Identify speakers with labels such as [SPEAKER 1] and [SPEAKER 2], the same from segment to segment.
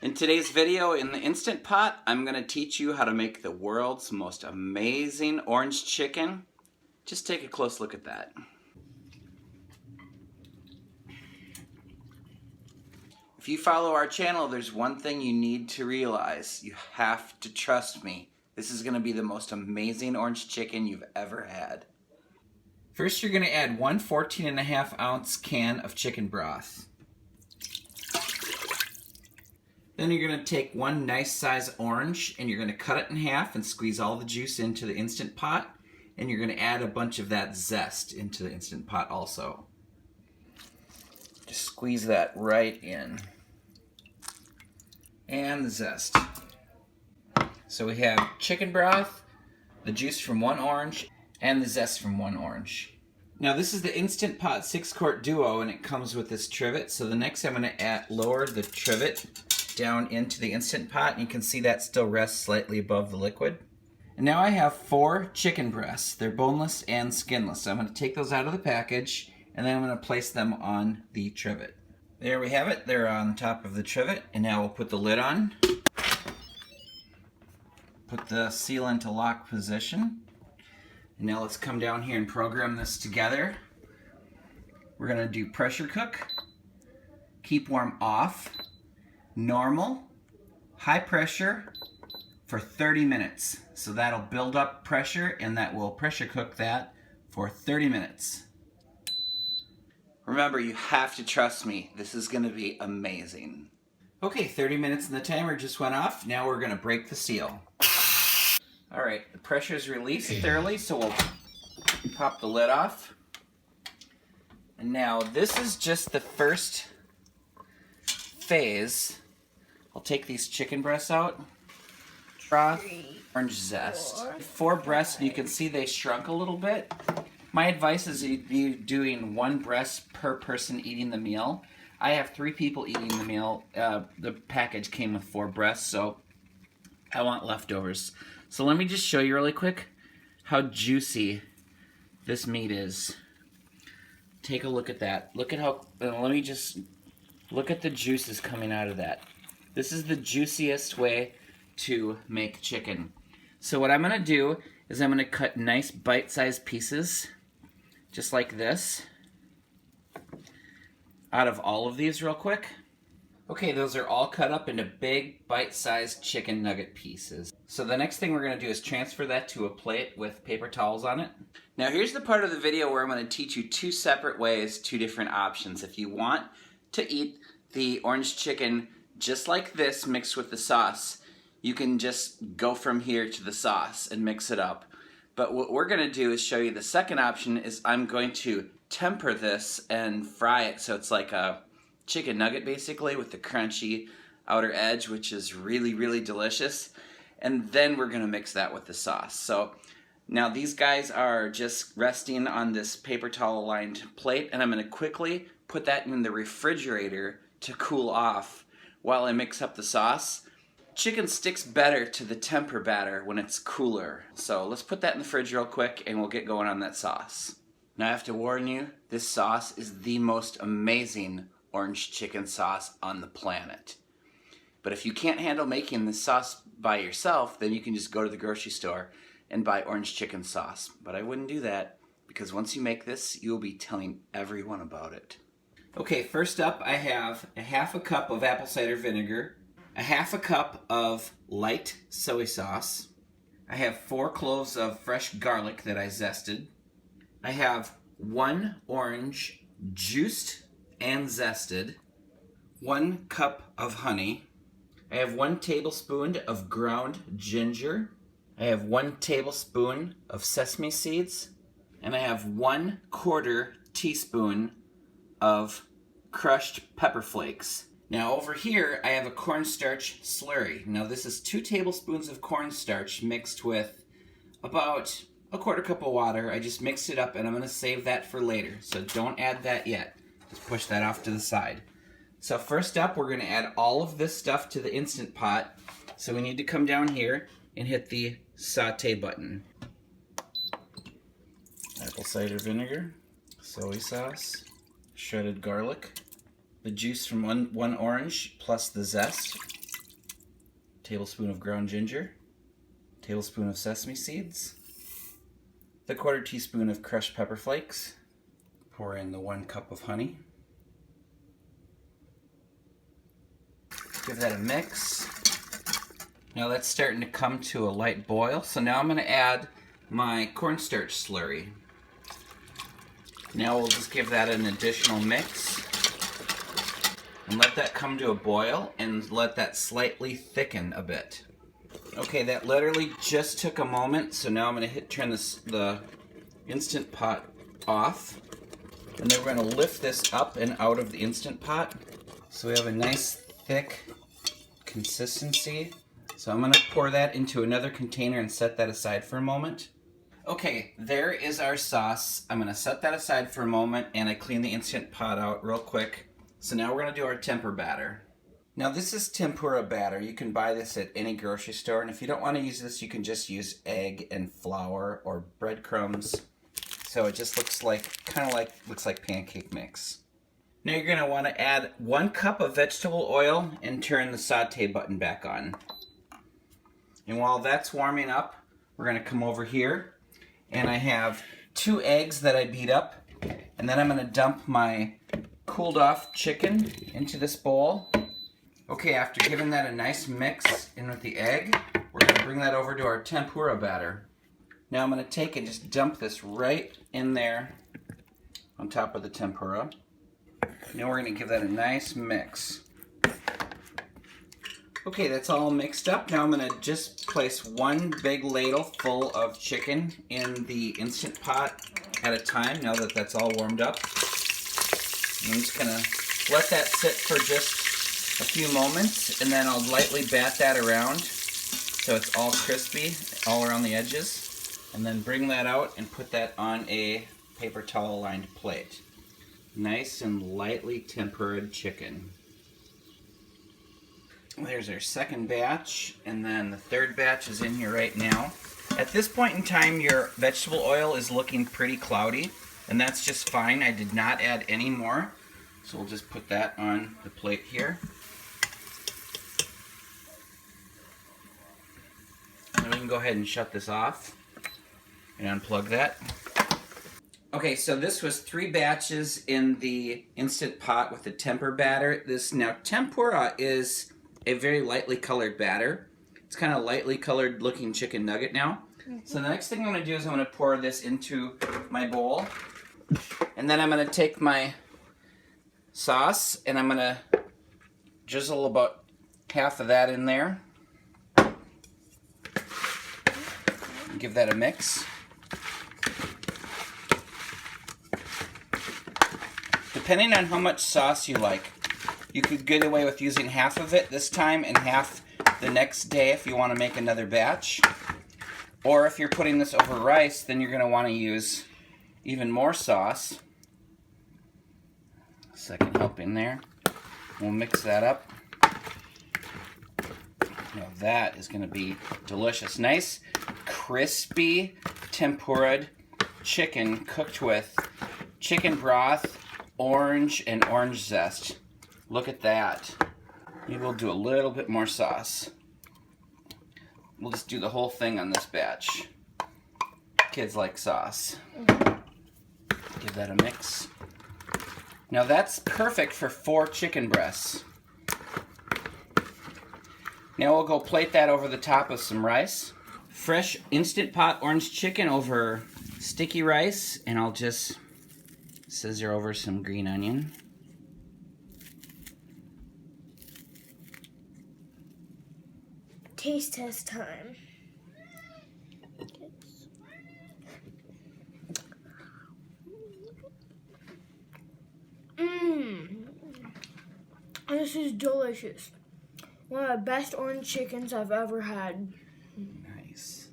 [SPEAKER 1] In today's video in the Instant Pot, I'm going to teach you how to make the world's most amazing orange chicken. Just take a close look at that. If you follow our channel, there's one thing you need to realize. You have to trust me. This is going to be the most amazing orange chicken you've ever had. First, you're going to add one 14.5 ounce can of chicken broth. Then you're going to take one nice size orange and you're going to cut it in half and squeeze all the juice into the Instant Pot. And you're going to add a bunch of that zest into the Instant Pot also. Just squeeze that right in. And the zest. So we have chicken broth, the juice from one orange, and the zest from one orange. Now this is the Instant Pot 6-quart duo and it comes with this trivet. So the next I'm going to lower the trivet down into the Instant Pot, and you can see that still rests slightly above the liquid. And now I have 4 chicken breasts. They're boneless and skinless. So I'm going to take those out of the package and then I'm going to place them on the trivet. There we have it. They're on top of the trivet, and now we'll put the lid on. Put the seal into lock position. And now let's come down here and program this together. We're going to do pressure cook, keep warm off, normal, high pressure for 30 minutes. So that'll build up pressure and that will pressure cook that for 30 minutes. Remember, you have to trust me. This is going to be amazing. Okay, 30 minutes and the timer just went off. Now we're going to break the seal. All right, the pressure is released thoroughly, so we'll pop the lid off. And now this is just the first phase. I'll take these chicken breasts out. Broth, orange zest. 4 breasts, and you can see they shrunk a little bit. My advice is you'd be doing 1 breast per person eating the meal. I have 3 people eating the meal. The package came with 4 breasts, so I want leftovers. So let me just show you really quick how juicy this meat is. Take a look at that. Look at how, let me just look at the juices coming out of that. This is the juiciest way to make chicken. So what I'm going to do is I'm going to cut nice bite-sized pieces, just like this, out of all of these real quick. Okay, those are all cut up into big bite-sized chicken nugget pieces. So the next thing we're going to do is transfer that to a plate with paper towels on it. Now here's the part of the video where I'm going to teach you 2 separate ways, 2 different options. If you want to eat the orange chicken just like this mixed with the sauce, you can just go from here to the sauce and mix it up. But what we're going to do is show you the second option is I'm going to temper this and fry it so it's like a chicken nugget basically with the crunchy outer edge, which is really, really delicious. And then we're going to mix that with the sauce. So now these guys are just resting on this paper towel lined plate, and I'm going to quickly put that in the refrigerator to cool off while I mix up the sauce. Chicken sticks better to the temper batter when it's cooler. So let's put that in the fridge real quick and we'll get going on that sauce. Now I have to warn you, this sauce is the most amazing orange chicken sauce on the planet. But if you can't handle making this sauce by yourself, then you can just go to the grocery store and buy orange chicken sauce. But I wouldn't do that, because once you make this, you'll be telling everyone about it. Okay, first up I have a 1/2 cup of apple cider vinegar, a 1/2 cup of light soy sauce. I have 4 cloves of fresh garlic that I zested. I have 1 orange juiced and zested, 1 cup of honey. I have 1 tablespoon of ground ginger. I have 1 tablespoon of sesame seeds. And I have 1/4 teaspoon of crushed pepper flakes. Now over here, I have a cornstarch slurry. Now this is 2 tablespoons of cornstarch mixed with about a 1/4 cup of water. I just mixed it up and I'm going to save that for later. So don't add that yet. Just push that off to the side. So first up, we're going to add all of this stuff to the Instant Pot. So we need to come down here and hit the saute button. Apple cider vinegar, soy sauce, shredded garlic, the juice from one orange plus the zest, tablespoon of ground ginger, tablespoon of sesame seeds, the 1/4 teaspoon of crushed pepper flakes. Pour in the 1 cup of honey. Give that a mix. Now that's starting to come to a light boil, so now I'm going to add my cornstarch slurry. Now we'll just give that an additional mix and let that come to a boil and let that slightly thicken a bit. Okay, that literally just took a moment, so now I'm going to turn the Instant Pot off, and then we're going to lift this up and out of the Instant Pot so we have a nice thick consistency. So I'm going to pour that into another container and set that aside for a moment. Okay, there is our sauce. I'm going to set that aside for a moment, and I clean the Instant Pot out real quick. So now we're going to do our tempura batter. Now this is tempura batter. You can buy this at any grocery store, and if you don't want to use this, you can just use egg and flour or breadcrumbs. So it just looks like, looks like pancake mix. Now you're going to want to add 1 cup of vegetable oil and turn the saute button back on. And while that's warming up, we're going to come over here, and I have 2 eggs that I beat up, and then I'm going to dump my cooled off chicken into this bowl. Okay, after giving that a nice mix in with the egg, we're going to bring that over to our tempura batter. Now I'm going to take and just dump this right in there on top of the tempura. Now we're going to give that a nice mix. Okay, that's all mixed up. Now I'm going to just place 1 big ladle full of chicken in the Instant Pot at a time, now that that's all warmed up. I'm just going to let that sit for just a few moments, and then I'll lightly bat that around so it's all crispy all around the edges. And then bring that out and put that on a paper towel lined plate. Nice and lightly tempuraed chicken. There's our second batch, and then the third batch is in here right now. At this point in time, your vegetable oil is looking pretty cloudy, and that's just fine. I did not add any more, so we'll just put that on the plate here. And we can go ahead and shut this off and unplug that. Okay, so this was 3 batches in the Instant Pot with the tempura batter. Now tempura is a very lightly colored batter. It's kind of lightly colored looking chicken nugget now. So the next thing I'm going to do is I'm going to pour this into my bowl. And then I'm going to take my sauce and I'm going to drizzle about half of that in there. Give that a mix. Depending on how much sauce you like, you could get away with using half of it this time and half the next day if you want to make another batch. Or if you're putting this over rice, then you're going to want to use even more sauce. Second helping there. We'll mix that up. Now that is going to be delicious. Nice, crispy, tempura chicken cooked with chicken broth, orange, and orange zest. Look at that. Maybe we'll do a little bit more sauce. We'll just do the whole thing on this batch. Kids like sauce. Give that a mix. Now that's perfect for 4 chicken breasts. Now we'll go plate that over the top of some rice. Fresh Instant Pot orange chicken over sticky rice, and I'll just scissor over some green onion.
[SPEAKER 2] Taste test time. This is delicious. One of the best orange chickens I've ever had.
[SPEAKER 1] Nice.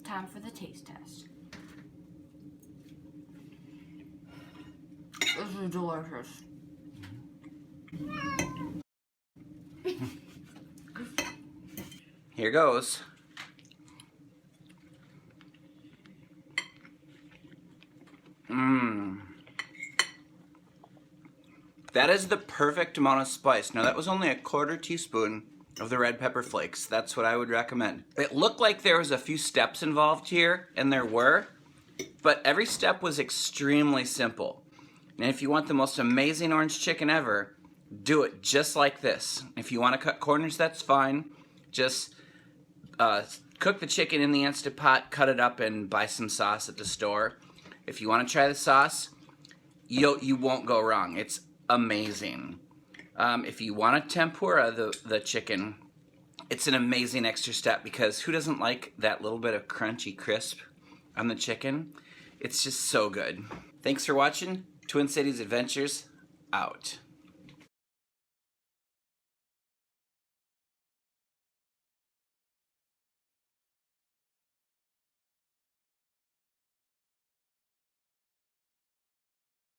[SPEAKER 3] Time for the taste test. This is delicious.
[SPEAKER 1] Here goes. That is the perfect amount of spice. Now that was only a 1/4 teaspoon of the red pepper flakes. That's what I would recommend. It looked like there was a few steps involved here, and there were, but every step was extremely simple. And if you want the most amazing orange chicken ever, do it just like this. If you want to cut corners, that's fine. Just cook the chicken in the Instant Pot, cut it up, and buy some sauce at the store. If you want to try the sauce, you won't go wrong. It's amazing. If you want to tempura the chicken, it's an amazing extra step because who doesn't like that little bit of crunchy crisp on the chicken? It's just so good. Thanks for watching. Twin Cities Adventures, out.